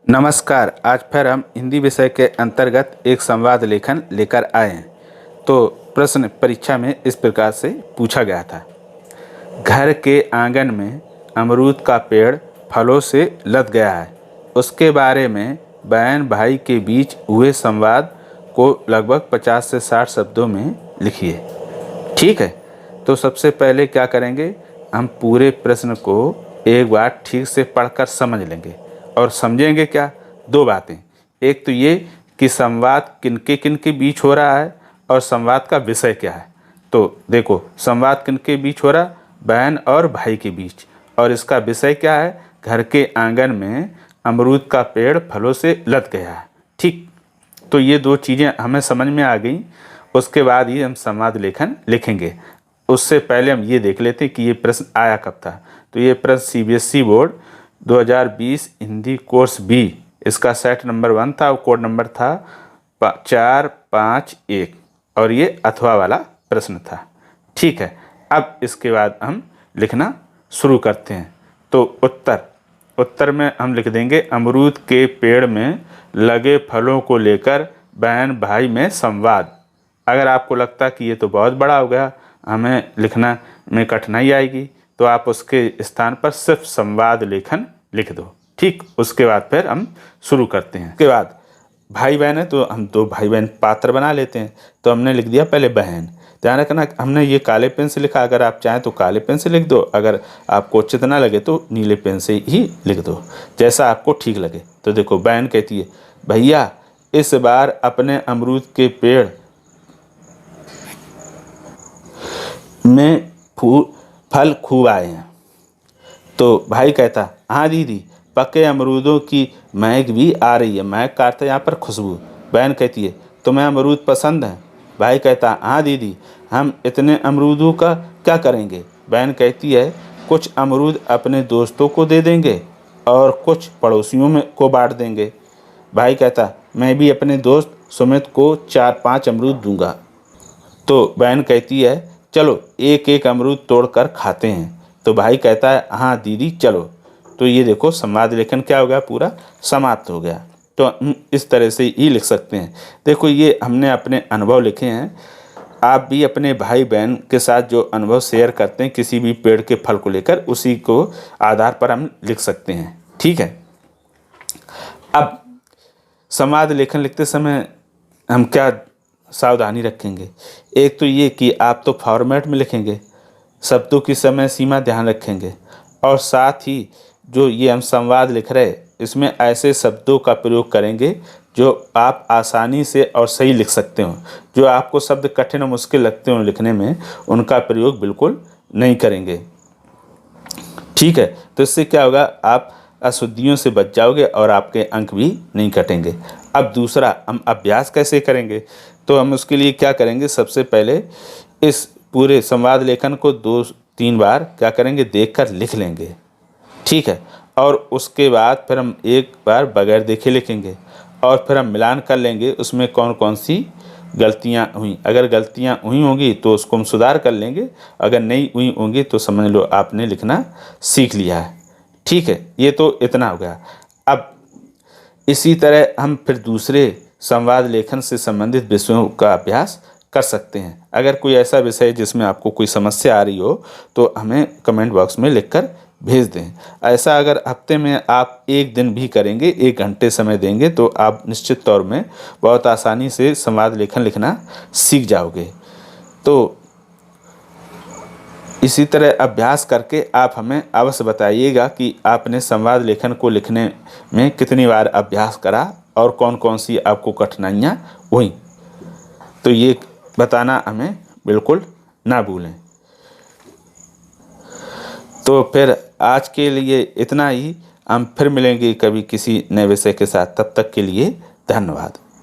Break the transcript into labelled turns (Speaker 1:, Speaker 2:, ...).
Speaker 1: नमस्कार। आज फिर हम हिंदी विषय के अंतर्गत एक संवाद लेखन लेकर आए हैं। तो प्रश्न परीक्षा में इस प्रकार से पूछा गया था। घर के आंगन में अमरूद का पेड़ फलों से लद गया है। उसके बारे में बहन भाई के बीच हुए संवाद को लगभग 50 से 60 शब्दों में लिखिए। ठीक है, तो सबसे पहले क्या करेंगे, हम पूरे प्रश्न को एक बार ठीक से पढ़कर समझ लेंगे और समझेंगे क्या, दो बातें। एक तो ये कि संवाद किनके बीच हो रहा है और संवाद का विषय क्या है। तो देखो, संवाद किनके बीच हो रहा, बहन और भाई के बीच, और इसका विषय क्या है, घर के आंगन में अमरूद का पेड़ फलों से लद गया है। ठीक, तो ये दो चीज़ें हमें समझ में आ गई। उसके बाद ही हम संवाद लेखन लिखेंगे। उससे पहले हम ये देख लेते हैं कि ये प्रश्न आया कब था। तो ये प्रश्न CBSE board 2020 Hindi course B, इसका सेट नंबर 1 था और कोड नंबर था 451, और ये अथवा वाला प्रश्न था। ठीक है, अब इसके बाद हम लिखना शुरू करते हैं। तो उत्तर में हम लिख देंगे, अमरूद के पेड़ में लगे फलों को लेकर बहन भाई में संवाद। अगर आपको लगता कि ये तो बहुत बड़ा हो गया, हमें लिखना में कठिनाई आएगी, तो आप उसके स्थान पर सिर्फ संवाद लेखन लिख दो। ठीक, उसके बाद फिर हम शुरू करते हैं। उसके बाद भाई बहन है तो हम दो भाई बहन पात्र बना लेते हैं। तो हमने लिख दिया पहले बहन। ध्यान रखना, हमने ये काले पेन से लिखा, अगर आप चाहें तो काले पेन से लिख दो, अगर आपको उचित ना लगे तो नीले पेन से ही लिख दो, जैसा आपको ठीक लगे। तो देखो, बहन कहती है, भैया इस बार अपने अमरूद के पेड़ में फल खूब आए हैं। तो भाई कहता, हाँ दीदी, पके अमरूदों की महक भी आ रही है। महक का अर्थ है यहाँ पर खुशबू। बहन कहती है, तुम्हें अमरूद पसंद है? भाई कहता, हाँ दीदी, हम इतने अमरूदों का क्या करेंगे? बहन कहती है, कुछ अमरूद अपने दोस्तों को दे देंगे और कुछ पड़ोसियों में को बांट देंगे। भाई कहता, मैं भी अपने दोस्त सुमित को 4-5 अमरूद दूंगा। तो बहन कहती है, चलो एक एक अमरूद तोड़कर खाते हैं। तो भाई कहता है, हाँ दीदी चलो। तो ये देखो, संवाद लेखन क्या हो गया, पूरा समाप्त हो गया। तो हम इस तरह से ही लिख सकते हैं। देखो, ये हमने अपने अनुभव लिखे हैं। आप भी अपने भाई बहन के साथ जो अनुभव शेयर करते हैं किसी भी पेड़ के फल को लेकर, उसी को आधार पर हम लिख सकते हैं। ठीक है, अब संवाद लेखन लिखते समय हम क्या सावधानी रखेंगे। एक तो ये कि आप तो फॉर्मेट में लिखेंगे, शब्दों की समय सीमा ध्यान रखेंगे, और साथ ही जो ये हम संवाद लिख रहे हैं इसमें ऐसे शब्दों का प्रयोग करेंगे जो आप आसानी से और सही लिख सकते हो। जो आपको शब्द कठिन और मुश्किल लगते हो लिखने में, उनका प्रयोग बिल्कुल नहीं करेंगे। ठीक है, तो इससे क्या होगा, आप अशुद्धियों से बच जाओगे और आपके अंक भी नहीं कटेंगे। अब दूसरा, हम अभ्यास कैसे करेंगे। तो हम उसके लिए क्या करेंगे, सबसे पहले इस पूरे संवाद लेखन को 2-3 बार क्या करेंगे, देखकर लिख लेंगे। ठीक है, और उसके बाद फिर हम एक बार बगैर देखे लिखेंगे, और फिर हम मिलान कर लेंगे उसमें कौन कौन सी गलतियां हुई। अगर गलतियां हुई होंगी तो उसको हम सुधार कर लेंगे, अगर नहीं हुई होंगी तो समझ लो आपने लिखना सीख लिया है। ठीक है, ये तो इतना हो गया। अब इसी तरह हम फिर दूसरे संवाद लेखन से संबंधित विषयों का अभ्यास कर सकते हैं। अगर कोई ऐसा विषय जिसमें आपको कोई समस्या आ रही हो तो हमें कमेंट बॉक्स में लिखकर भेज दें। ऐसा अगर हफ्ते में आप एक दिन भी करेंगे, 1 घंटे समय देंगे, तो आप निश्चित तौर में बहुत आसानी से संवाद लेखन लिखना सीख जाओगे। तो इसी तरह अभ्यास करके आप हमें अवश्य बताइएगा कि आपने संवाद लेखन को लिखने में कितनी बार अभ्यास करा और कौन कौन सी आपको कठिनाइयाँ हुई। तो ये बताना हमें बिल्कुल ना भूलें। तो फिर आज के लिए इतना ही। हम फिर मिलेंगे कभी किसी नए विषय के साथ। तब तक के लिए धन्यवाद।